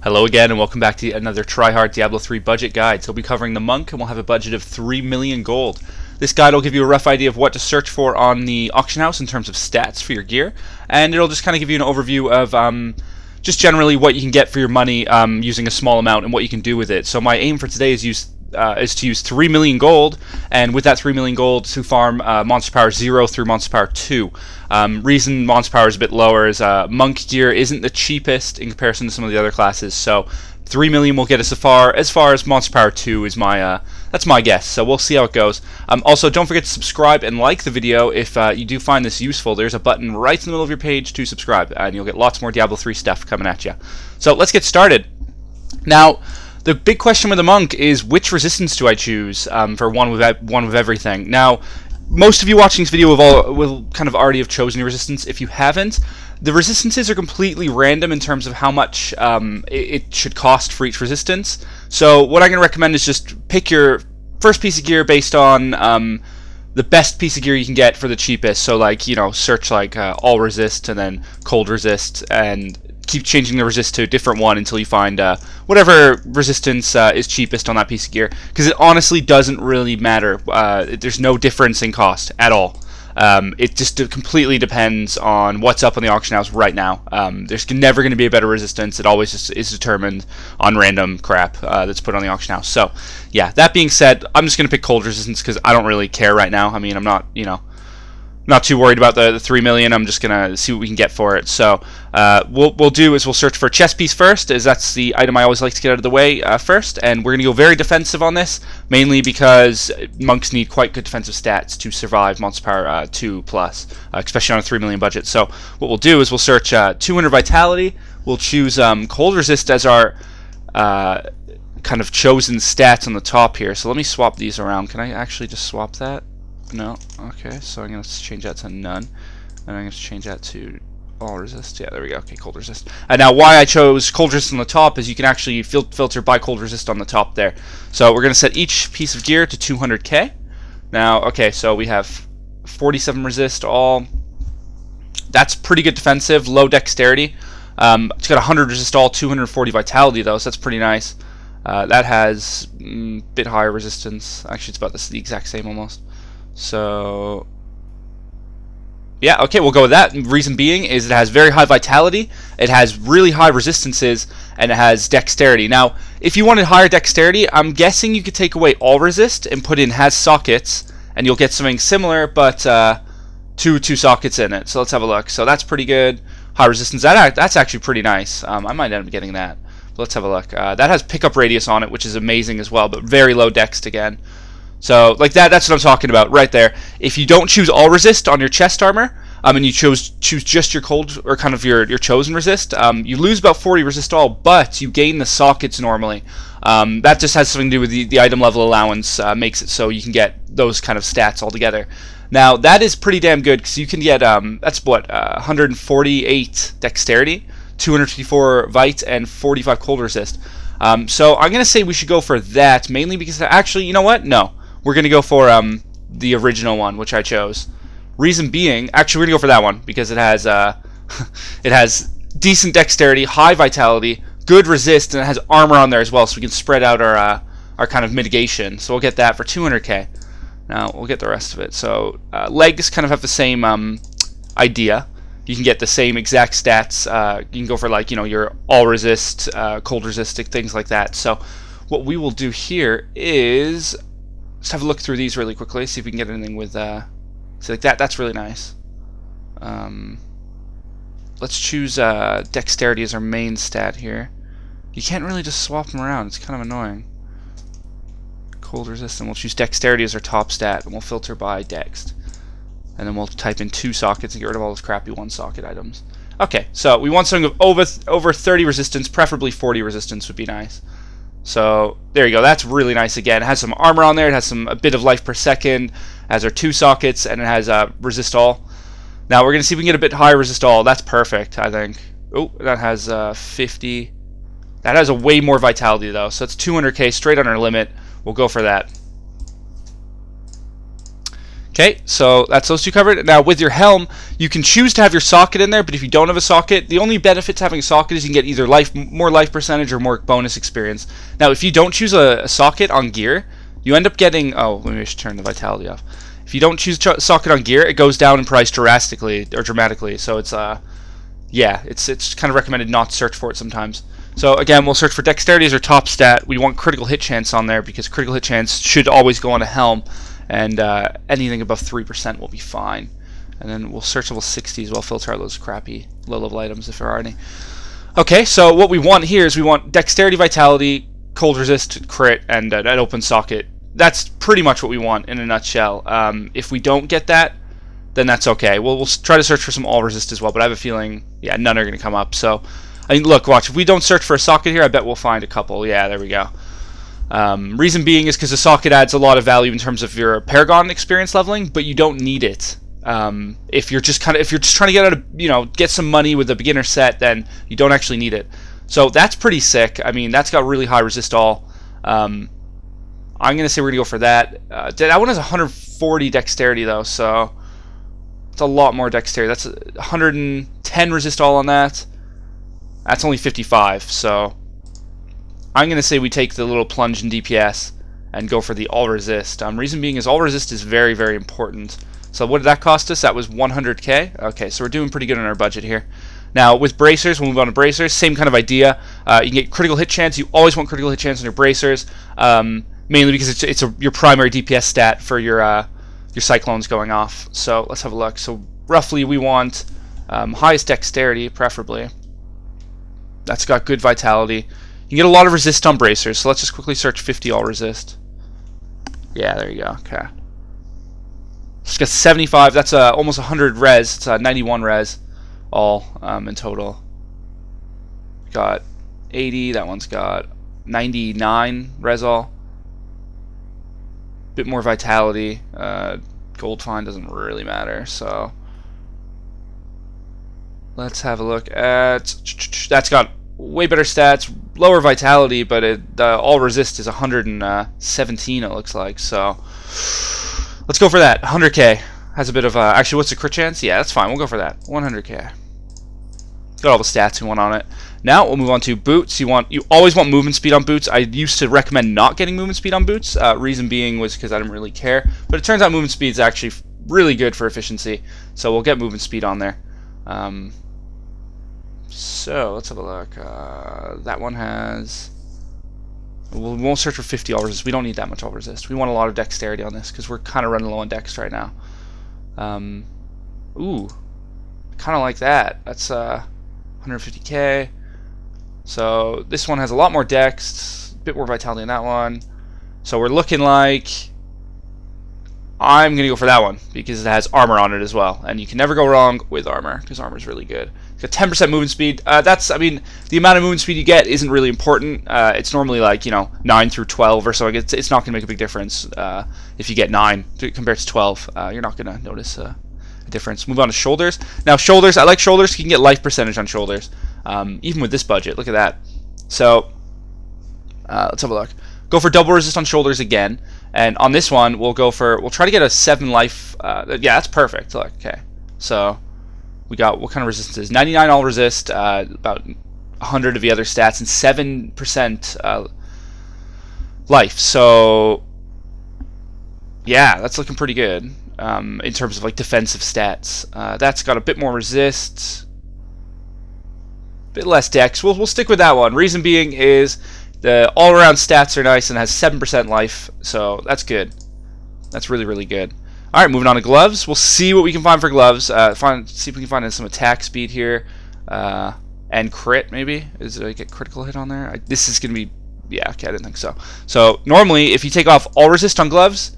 Hello again and welcome back to another TryHard Diablo 3 budget guide. So we'll be covering the Monk and we'll have a budget of 3 million gold. This guide will give you a rough idea of what to search for on the auction house in terms of stats for your gear, and it'll just kind of give you an overview of just generally what you can get for your money using a small amount and what you can do with it. So my aim for today is to use 3 million gold, and with that 3 million gold to farm Monster Power 0 through Monster Power 2. Reason Monster Power is a bit lower is Monk gear isn't the cheapest in comparison to some of the other classes, so 3 million will get us as far as Monster Power 2 is that's my guess, so we'll see how it goes. Also, don't forget to subscribe and like the video if you do find this useful. There's a button right in the middle of your page to subscribe, and you'll get lots more Diablo 3 stuff coming at you. So let's get started. Now, the big question with the Monk is which resistance do I choose for one with everything. Now, most of you watching this video will kind of already have chosen your resistance. If you haven't, the resistances are completely random in terms of how much it should cost for each resistance. So what I'm going to recommend is just pick your first piece of gear based on the best piece of gear you can get for the cheapest. So like, you know, search like all resist and then cold resist, and keep changing the resist to a different one until you find whatever resistance is cheapest on that piece of gear, because it honestly doesn't really matter. There's no difference in cost at all. It just completely depends on what's up on the auction house right now. There's never going to be a better resistance. It always just is determined on random crap that's put on the auction house. So yeah, that being said, I'm just going to pick cold resistance because I don't really care right now. I mean, I'm not, you know, not too worried about the 3 million. I'm just gonna see what we can get for it. So we'll do is we'll search for a chest piece first, as that's the item I always like to get out of the way first, and we're gonna go very defensive on this, mainly because monks need quite good defensive stats to survive Monster Power 2 plus, especially on a 3 million budget. So what we'll do is we'll search 200 vitality. We'll choose cold resist as our kind of chosen stats on the top here. So let me swap these around. Can I actually just swap that? No. Okay, so I'm going to change that to none, and I'm going to change that to all resist. Yeah, there we go. Okay, cold resist. And now why I chose cold resist on the top is you can actually filter by cold resist on the top there. So we're going to set each piece of gear to 200k. Now, okay, so we have 47 resist all. That's pretty good defensive, low dexterity. It's got 100 resist all, 240 vitality though, so that's pretty nice. That has a bit higher resistance. Actually, it's about the exact same almost. So yeah, okay, we'll go with that. Reason being is it has very high vitality, it has really high resistances, and it has dexterity. Now, if you wanted higher dexterity, I'm guessing you could take away all resist and put in has sockets, and you'll get something similar, but two sockets in it. So let's have a look. So that's pretty good. High resistance. That's actually pretty nice. I might end up getting that. But let's have a look. That has pickup radius on it, which is amazing as well, but very low dext again. So like that's what I'm talking about right there. If you don't choose all resist on your chest armor, and you choose just your cold or kind of your chosen resist, you lose about 40 resist all, but you gain the sockets normally. That just has something to do with the item level allowance, makes it so you can get those kind of stats altogether. Now that is pretty damn good because you can get that's what 148 dexterity, 254 vite, and 45 cold resist. So I'm gonna say we should go for that, mainly because actually, you know what? No. We're going to go for the original one, which I chose. Reason being, actually we're going to go for that one because it has it has decent dexterity, high vitality, good resist, and it has armor on there as well, so we can spread out our kind of mitigation. So we'll get that for 200k. Now we'll get the rest of it. So legs kind of have the same idea. You can get the same exact stats. You can go for, like, you know, your all resist, cold resist, things like that. So what we will do here is let's have a look through these really quickly, see if we can get anything with see, like that. That's really nice. Let's choose dexterity as our main stat here. You can't really just swap them around, it's kind of annoying. Cold resistant, we'll choose dexterity as our top stat, and we'll filter by dext, and then we'll type in 2 sockets and get rid of all those crappy 1 socket items. Okay, so we want something of over 30 resistance, preferably 40 resistance would be nice. So there you go. That's really nice. Again, it has some armor on there. It has a bit of life per second. It has our 2 sockets, and it has resist all. Now we're gonna see if we can get a bit higher resist all. That's perfect, I think. Oh, that has 50. That has a way more vitality though. So it's 200k straight on our limit. We'll go for that. Okay, so that's those two covered. Now with your helm, you can choose to have your socket in there, but if you don't have a socket, the only benefit to having a socket is you can get either more life percentage or more bonus experience. Now if you don't choose a socket on gear, you end up getting, oh, maybe I should turn the vitality off. If you don't choose a socket on gear, it goes down in price dramatically. So it's yeah, it's kind of recommended not to search for it sometimes. So again, we'll search for dexterity as our top stat. We want critical hit chance on there because critical hit chance should always go on a helm. And anything above 3% will be fine. And then we'll search level 60 as well, filter out those crappy low-level items if there are any. Okay, so what we want here is we want dexterity, vitality, cold resist, crit, and an open socket. That's pretty much what we want in a nutshell. If we don't get that, then that's okay. We'll try to search for some all resist as well, but I have a feeling, yeah, none are going to come up. So, I mean, look, watch. If we don't search for a socket here, I bet we'll find a couple. Yeah, there we go. Reason being is because the socket adds a lot of value in terms of your Paragon experience leveling, but you don't need it. If you're just trying to get out of, get some money with a beginner set, then you don't actually need it. So that's pretty sick. I mean, that's got really high resist all. I'm gonna say we're gonna go for that. That one has 140 dexterity though, so it's a lot more dexterity. That's 110 resist all on that. That's only 55, so I'm going to say we take the little plunge in DPS and go for the all resist. Reason being is all resist is very, very important. So what did that cost us? That was 100k. Okay, so we're doing pretty good on our budget here. Now with bracers, we'll move on to bracers. Same kind of idea. You can get critical hit chance. You always want critical hit chance on your bracers, mainly because it's your primary DPS stat for your cyclones going off. So let's have a look. So roughly we want highest dexterity, preferably. That's got good vitality. You can get a lot of resist on bracers, so let's just quickly search 50 all resist. Yeah, there you go. Okay. It's got 75. That's almost 100 res. It's 91 res all in total. Got 80. That one's got 99 res all. Bit more vitality. Gold find doesn't really matter, so let's have a look at. That's got way better stats, lower vitality, but all resist is 117 it looks like, so let's go for that. 100k has a bit of actually, what's the crit chance? Yeah, that's fine, we'll go for that. 100k. Got all the stats we want on it. Now we'll move on to boots. You always want movement speed on boots. I used to recommend not getting movement speed on boots. Reason being was because I didn't really care, but it turns out movement speed is actually really good for efficiency, so we'll get movement speed on there. So let's have a look. That one has. We won't search for 50 all resist. We don't need that much all resist. We want a lot of dexterity on this because we're kind of running low on dex right now. Ooh, kind of like that. That's 150k. So this one has a lot more dex, a bit more vitality in that one. So we're looking like. I'm gonna go for that one because it has armor on it as well, and you can never go wrong with armor because armor is really good. It's got 10% movement speed. I mean, the amount of movement speed you get isn't really important. It's normally like 9 through 12 or so. It's not gonna make a big difference if you get 9 compared to 12. You're not gonna notice a difference. Move on to shoulders. Now shoulders, I like shoulders. You can get life percentage on shoulders, even with this budget. Look at that. So let's have a look. Go for double resist on shoulders again. And on this one, we'll try to get a 7 life. Yeah, that's perfect. Look, okay. So we got, what kind of resistance is 99 all resist, about 100 of the other stats, and 7% life. So yeah, that's looking pretty good in terms of like defensive stats. That's got a bit more resist, a bit less dex. We'll stick with that one. Reason being is the all-around stats are nice and has 7% life, so that's good. That's really, really good. All right, moving on to gloves. We'll see what we can find for gloves. See if we can find some attack speed here, and crit maybe. Did I get critical hit on there? This is gonna be, yeah. Okay, I didn't think so. So normally, if you take off all resist on gloves,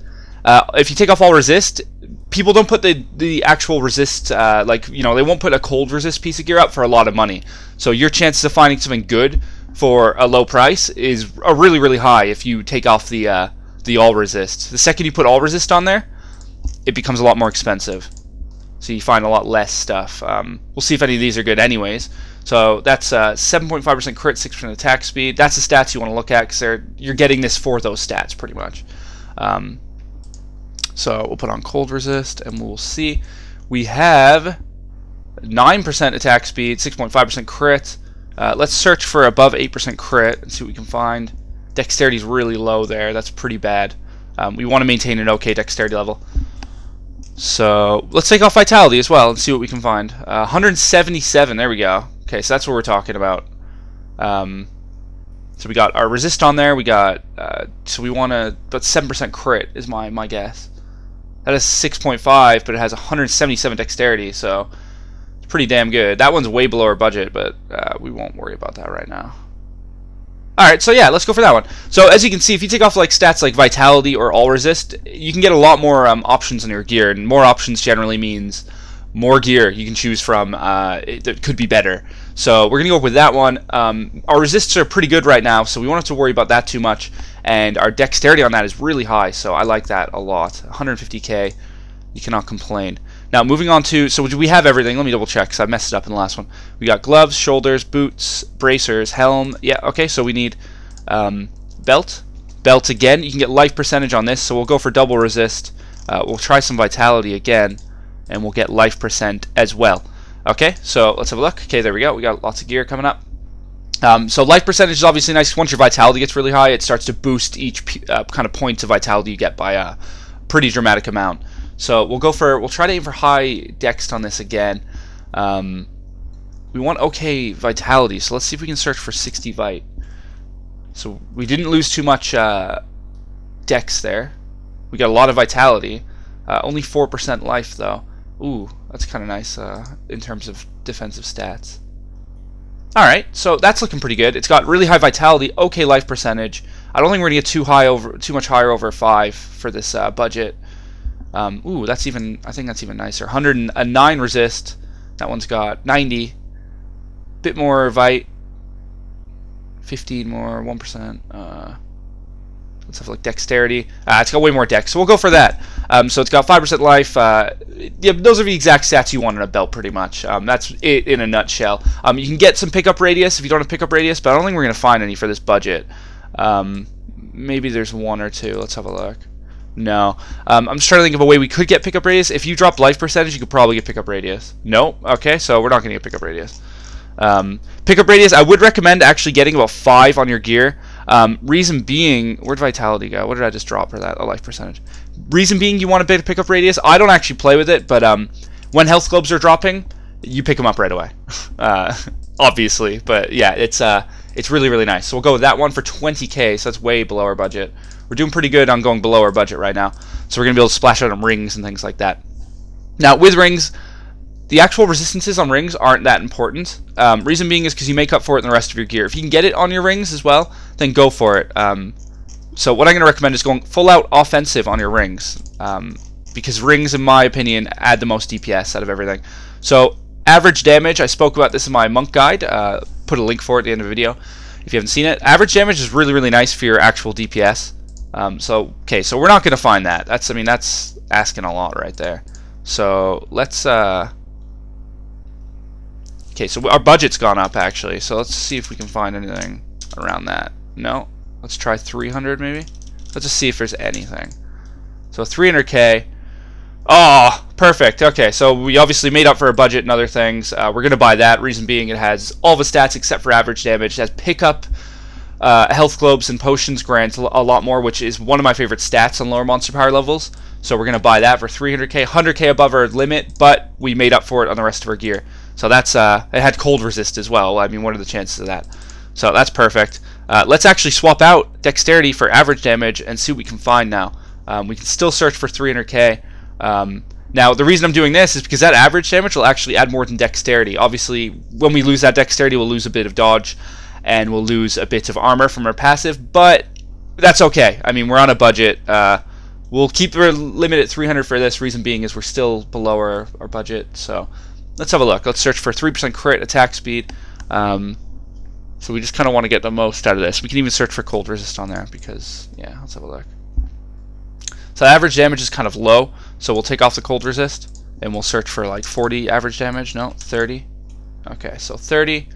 if you take off all resist, people don't put the actual resist, they won't put a cold resist piece of gear up for a lot of money. So your chances of finding something good for a low price is really, really high if you take off the all resist. The second you put all resist on there, it becomes a lot more expensive. So you find a lot less stuff. We'll see if any of these are good anyways. So that's 7.5% crit, 6% attack speed. That's the stats you want to look at because you're getting this for those stats pretty much. So we'll put on cold resist, and we'll see. We have 9% attack speed, 6.5% crit. Let's search for above 8% crit and see what we can find. Dexterity is really low there. That's pretty bad. We want to maintain an okay dexterity level. So let's take off vitality as well and see what we can find. 177. There we go. Okay, so that's what we're talking about. So we got our resist on there. We got so we want to. But 7% crit is my guess. That is 6.5, but it has 177 dexterity, so it's pretty damn good. That one's way below our budget, but we won't worry about that right now. Alright, so yeah, let's go for that one. So as you can see, if you take off like stats like Vitality or All Resist, you can get a lot more options on your gear, and more options generally means more gear you can choose from that could be better. So we're going to go with that one. Our resists are pretty good right now, so we won't have to worry about that too much. And our dexterity on that is really high, so I like that a lot. 150k, you cannot complain. Now moving on to, so we have everything. Let me double check because I messed it up in the last one. We got gloves, shoulders, boots, bracers, helm. Yeah, okay, so we need belt. Belt again. You can get life percentage on this, so we'll go for double resist. We'll try some vitality again, and we'll get life percent as well. Okay, so let's have a look. Okay, there we go. We got lots of gear coming up. So life percentage is obviously nice. Once your vitality gets really high, it starts to boost each kind of point of vitality you get by a pretty dramatic amount. So we'll try to aim for high dex on this again. We want okay vitality, so let's see if we can search for 60 vite. So we didn't lose too much dex there. We got a lot of vitality. Only 4% life though. Ooh, that's kind of nice in terms of defensive stats. Alright, so that's looking pretty good. It's got really high vitality, okay life percentage. I don't think we're going to get too much higher over 5 for this budget. Ooh, I think that's even nicer. 109 resist. That one's got 90. Bit more vite. 15 more, 1%. Let's have like dexterity. It's got way more dex, so we'll go for that. So it's got 5% life. Yeah, those are the exact stats you want in a belt, pretty much. That's it in a nutshell. You can get some pickup radius if you don't have pickup radius, but I don't think we're going to find any for this budget. Maybe there's one or two. Let's have a look. No. I'm just trying to think of a way we could get pickup radius. If you drop life percentage, you could probably get pickup radius. No? Okay, so we're not going to get pickup radius. Pickup radius, I would recommend actually getting about 5 on your gear. Reason being, where'd vitality go? What did I just drop for that? A life percentage. Reason being, you want a bit of pickup radius. I don't actually play with it, but when health globes are dropping, you pick them up right away. Obviously, but yeah, it's really, really nice. So we'll go with that one for 20k, so that's way below our budget. We're doing pretty good on going below our budget right now. So we're going to be able to splash out on rings and things like that. Now, with rings, the actual resistances on rings aren't that important. Reason being is because you make up for it in the rest of your gear. If you can get it on your rings as well, then go for it. So what I'm going to recommend is going full out offensive on your rings. Because rings, in my opinion, add the most DPS out of everything. So average damage, I spoke about this in my monk guide. Put a link for it at the end of the video if you haven't seen it. Average damage is really, really nice for your actual DPS. Okay, so we're not going to find that. That's asking a lot right there. So let's okay, so our budget's gone up actually. So let's see if we can find anything around that. No. Let's try 300 maybe. Let's just see if there's anything. So 300k. Oh, perfect. Okay, so we obviously made up for our budget and other things. We're going to buy that. Reason being, it has all the stats except for average damage. It has pickup, health globes, and potions grant a lot more, which is one of my favorite stats on lower monster power levels. So we're going to buy that for 300k, 100k above our limit, but we made up for it on the rest of our gear. So that's it had cold resist as well. I mean, what are the chances of that? So that's perfect. Let's actually swap out dexterity for average damage and see what we can find now. We can still search for 300k. Now, the reason I'm doing this is because that average damage will actually add more than dexterity. Obviously, when we lose that dexterity, we'll lose a bit of dodge, and we'll lose a bit of armor from our passive, but that's okay. I mean, we're on a budget. We'll keep the limit at 300 for this. Reason being is we're still below our budget. So let's have a look. Let's search for 3% crit attack speed. So we just kind of want to get the most out of this. We can even search for cold resist on there because, yeah, let's have a look. So average damage is kind of low, so we'll take off the cold resist and we'll search for like 40 average damage. No, 30. Okay, so 30.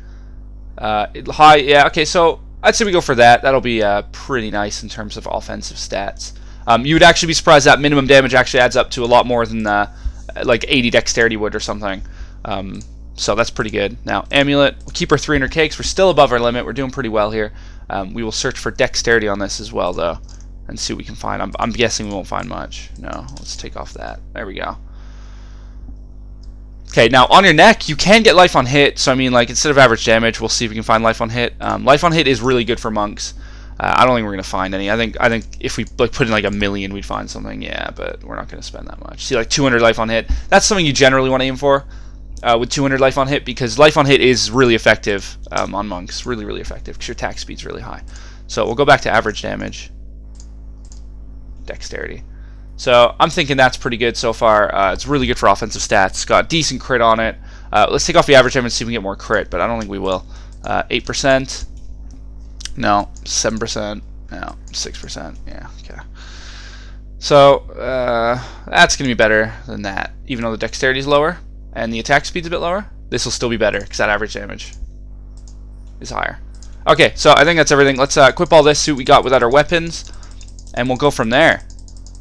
High, yeah, okay, so I'd say we go for that. That'll be pretty nice in terms of offensive stats. You would actually be surprised that minimum damage actually adds up to a lot more than like 80 dexterity would or something. So that's pretty good. Now, amulet, we'll keep our 300k because we're still above our limit. We're doing pretty well here. We will search for dexterity on this as well, though, and see what we can find. I'm guessing we won't find much. No, let's take off that. There we go. Okay, now on your neck, you can get life on hit. So I mean, like, instead of average damage, we'll see if we can find life on hit. Life on hit is really good for monks. I don't think we're gonna find any. I think if we like put in like 1,000,000, we'd find something. Yeah, but we're not gonna spend that much. See, like 200 life on hit. That's something you generally want to aim for with 200 life on hit, because life on hit is really effective on monks. Really, really effective because your attack speed's really high. So we'll go back to average damage. Dexterity. So I'm thinking that's pretty good so far. It's really good for offensive stats. It's got decent crit on it. Let's take off the average damage and see if we can get more crit, but I don't think we will. 8%. No. 7%. No. 6%. Yeah, okay. So that's going to be better than that. Even though the dexterity is lower and the attack speed's a bit lower, this will still be better because that average damage is higher. Okay, so I think that's everything. Let's equip all this, see what we got without our weapons, and we'll go from there.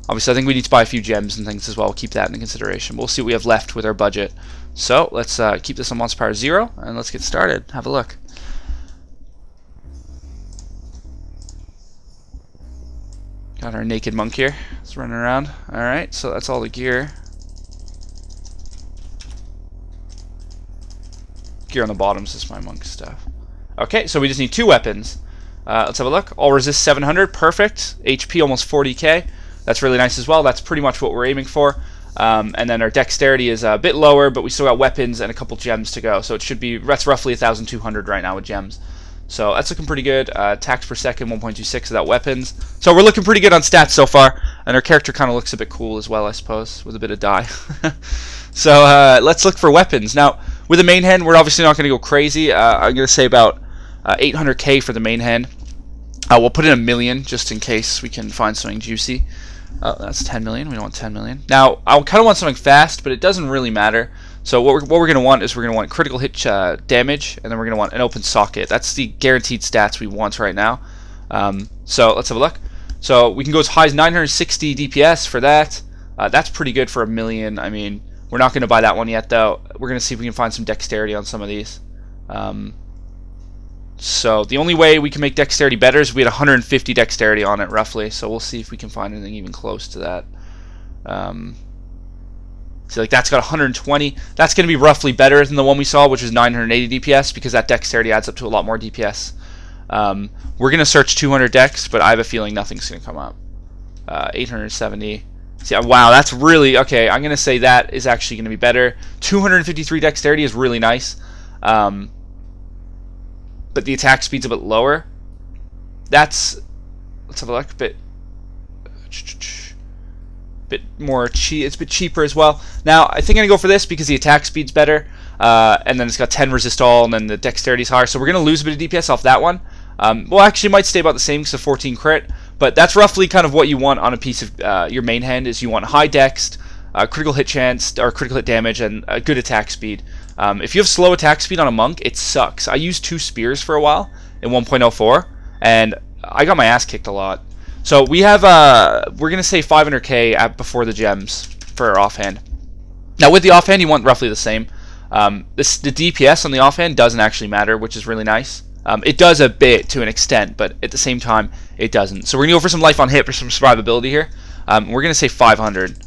Obviously, I think we need to buy a few gems and things as well. We'll keep that in consideration. We'll see what we have left with our budget. So let's keep this on monster power 0, and let's get started. Have a look. Got our naked monk here. It's running around. Alright, so that's all the gear. Gear on the bottoms is my monk stuff. Okay, so we just need 2 weapons. Let's have a look. All resist 700. Perfect. HP almost 40k. That's really nice as well. That's pretty much what we're aiming for. And then our dexterity is a bit lower, but we still got weapons and a couple gems to go. So it should be, that's roughly 1,200 right now with gems. So that's looking pretty good. Attacks per second, 1.26 without weapons. So we're looking pretty good on stats so far. And our character kind of looks a bit cool as well, I suppose, with a bit of dye. So let's look for weapons. Now, with the main hand, we're obviously not going to go crazy. I'm going to say about 800k for the main hand. We'll put in 1,000,000 just in case we can find something juicy. Oh, that's 10 million. We don't want 10 million. Now, I kind of want something fast, but it doesn't really matter. So what we're going to want is we're going to want critical hit damage, and then we're going to want an open socket. That's the guaranteed stats we want right now. So let's have a look. So we can go as high as 960 DPS for that. That's pretty good for 1,000,000. I mean, we're not going to buy that one yet, though. We're going to see if we can find some dexterity on some of these. So the only way we can make dexterity better is we had 150 dexterity on it, roughly. So we'll see if we can find anything even close to that. See, like that's got 120. That's going to be roughly better than the one we saw, which was 980 DPS, because that dexterity adds up to a lot more DPS. We're going to search 200 dex, but I have a feeling nothing's going to come up. 870. See, wow, that's really... Okay, I'm going to say that is actually going to be better. 253 dexterity is really nice. But the attack speed's a bit lower. That's... Let's have a look. Bit more cheap. It's a bit cheaper as well. Now, I think I'm going to go for this because the attack speed's better. And then it's got 10 resist all, and then the dexterity's higher. So we're going to lose a bit of DPS off that one. Well, actually, it might stay about the same because of 14 crit. But that's roughly kind of what you want on a piece of your main hand, is you want high dex, critical hit chance, or critical hit damage, and a good attack speed. If you have slow attack speed on a monk, it sucks. I used 2 spears for a while in 1.04, and I got my ass kicked a lot. So we have, we're going to say 500k before the gems for our offhand. Now with the offhand, you want roughly the same. The DPS on the offhand doesn't actually matter, which is really nice. It does a bit to an extent, but at the same time, it doesn't. So we're going to go for some life on hit for some survivability here. We're going to say 500.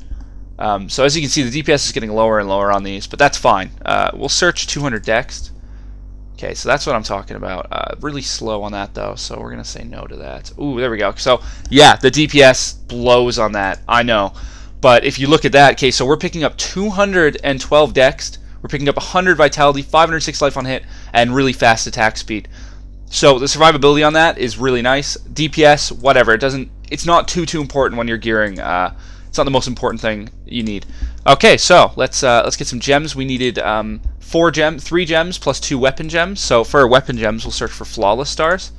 So as you can see, the DPS is getting lower and lower on these, but that's fine. We'll search 200 dex. Okay, so that's what I'm talking about. Really slow on that, though, so we're going to say no to that. Ooh, there we go. So, yeah, the DPS blows on that. I know. But if you look at that, okay, so we're picking up 212 dex. We're picking up 100 vitality, 506 life on hit, and really fast attack speed. So the survivability on that is really nice. DPS, whatever. It's not too important when you're gearing. It's not the most important thing you need. Okay, so let's get some gems. We needed 3 gems plus 2 weapon gems. So for our weapon gems, we'll search for flawless stars,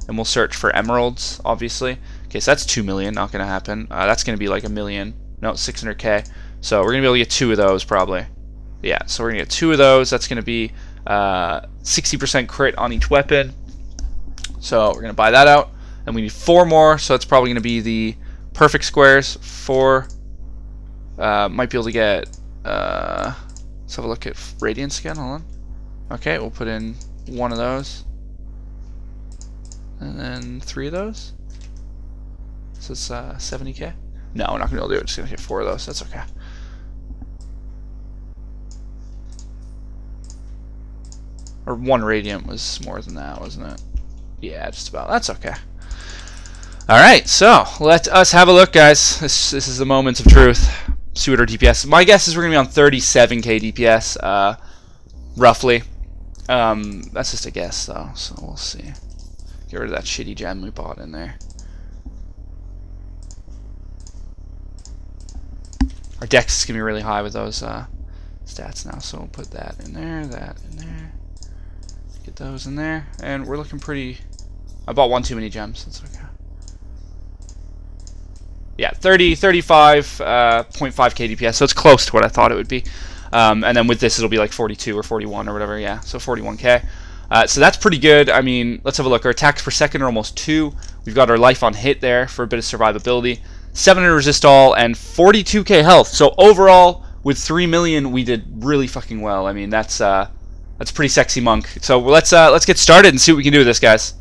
and we'll search for emeralds, obviously. Okay, so that's 2 million. Not gonna happen. That's gonna be like 1 million. No, 600k. So we're gonna be able to get 2 of those probably. Yeah, so we're gonna get 2 of those. That's gonna be 60% crit on each weapon. So we're gonna buy that out, and we need 4 more. So that's probably gonna be the Perfect squares, 4. Might be able to get, let's have a look at radiance again, hold on. Okay, we'll put in 1 of those. And then 3 of those. So it's 70k. No, we're not going to be able to do it, just going to get 4 of those, that's okay. Or 1 radiant was more than that, wasn't it? Yeah, just about. That's okay. Alright, so let us have a look, guys. This is the moments of truth. See what our DPS. My guess is we're going to be on 37k DPS, roughly. That's just a guess, though, so we'll see. Get rid of that shitty gem we bought in there. Our dex is going to be really high with those stats now, so we'll put that in there, that in there. Get those in there, and we're looking pretty... I bought 1 too many gems, that's okay. Yeah, 35.5k DPS, so it's close to what I thought it would be. And then with this, it'll be like 42 or 41 or whatever, yeah, so 41k. So that's pretty good. I mean, let's have a look. Our attacks per second are almost 2. We've got our life on hit there for a bit of survivability. 700 resist all, and 42k health. So overall, with 3 million, we did really fucking well. I mean, that's a pretty sexy monk. So let's get started and see what we can do with this, guys.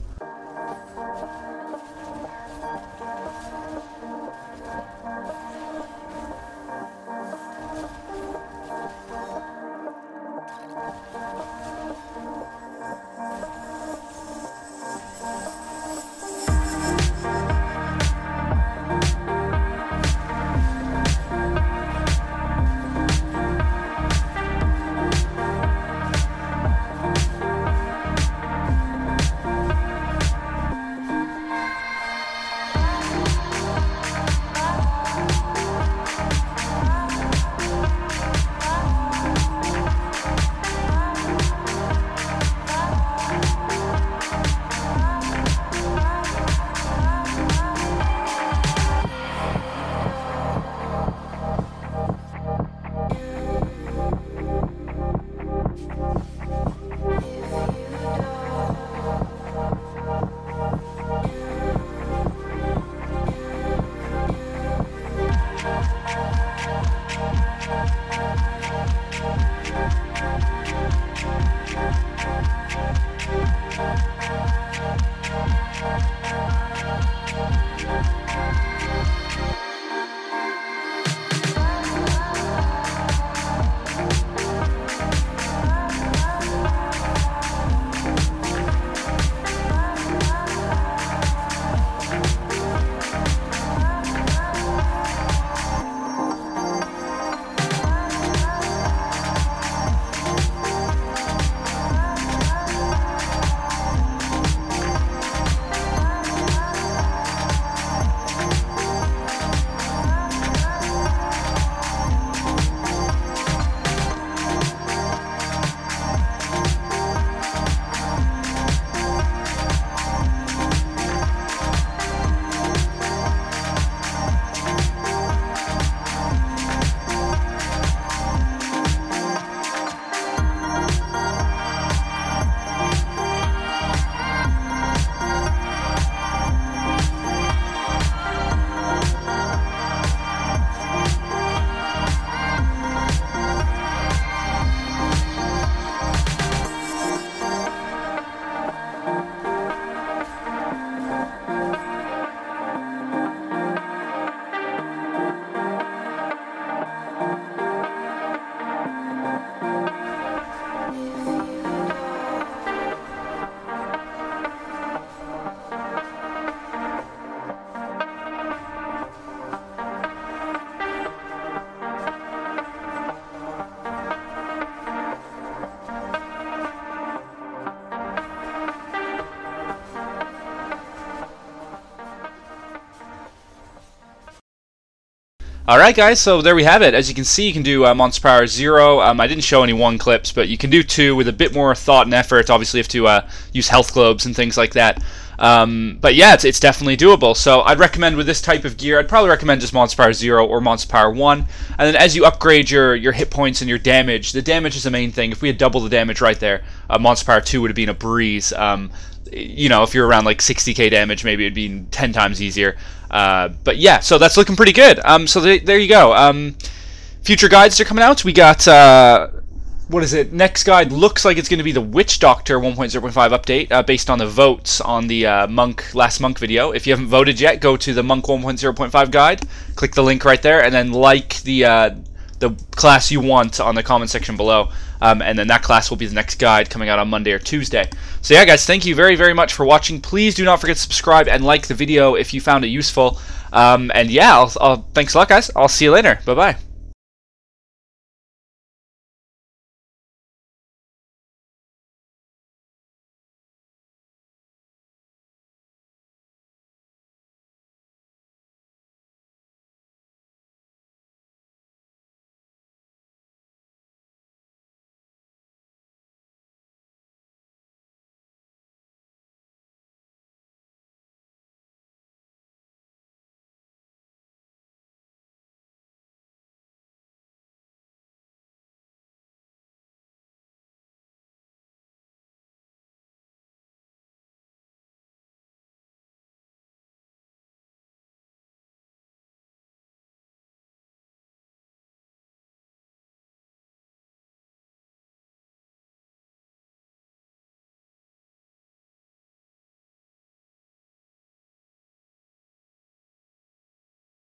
Alright guys, so there we have it. As you can see, you can do Monster Power 0. I didn't show any 1 clips, but you can do 2 with a bit more thought and effort. Obviously you have to use health globes and things like that. But yeah, it's definitely doable. So I'd recommend with this type of gear, I'd probably recommend just Monster Power 0 or Monster Power 1. And then as you upgrade your hit points and your damage, the damage is the main thing. If we had double the damage right there, Monster Power 2 would have been a breeze. You know, if you're around like 60k damage, maybe it'd be 10 times easier. But yeah, so that's looking pretty good. So there you go. Future guides are coming out. We got, what is it? Next guide looks like it's going to be the Witch Doctor 1.0.5 update, based on the votes on the last Monk video. If you haven't voted yet, go to the Monk 1.0.5 guide, click the link right there, and then like the class you want on the comment section below. And then that class will be the next guide coming out on Monday or Tuesday. So yeah, guys, thank you very, very much for watching. Please do not forget to subscribe and like the video if you found it useful. And yeah, thanks a lot, guys. I'll see you later. Bye-bye.